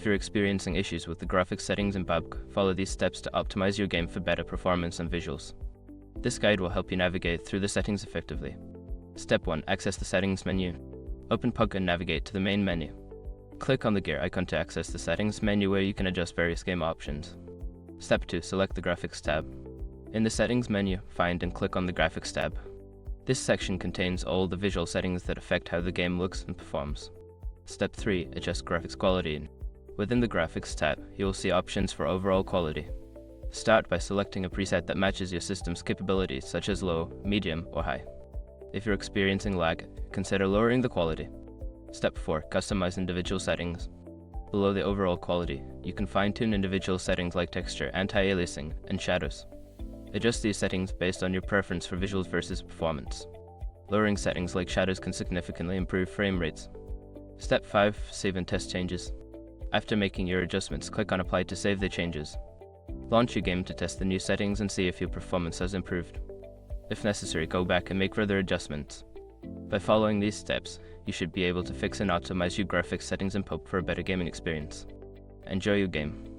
you're experiencing issues with the graphics settings in PUBG, follow these steps to optimize your game for better performance and visuals. This guide will help you navigate through the settings effectively. Step 1. Access the settings menu. Open PUBG and navigate to the main menu. Click on the gear icon to access the settings menu where you can adjust various game options. Step 2. Select the graphics tab. In the settings menu, find and click on the graphics tab. This section contains all the visual settings that affect how the game looks and performs. Step 3. Adjust graphics quality. Within the graphics tab, you will see options for overall quality. Start by selecting a preset that matches your system's capabilities, such as low, medium, or high. If you're experiencing lag, consider lowering the quality. Step 4. Customize individual settings. Below the overall quality, you can fine-tune individual settings like texture, anti-aliasing, and shadows. Adjust these settings based on your preference for visuals versus performance. Lowering settings like shadows can significantly improve frame rates. Step 5. Save and test changes. After making your adjustments, click on Apply to save the changes. Launch your game to test the new settings and see if your performance has improved. If necessary, go back and make further adjustments. By following these steps, you should be able to fix and optimize your graphics settings in PUBG for a better gaming experience. Enjoy your game.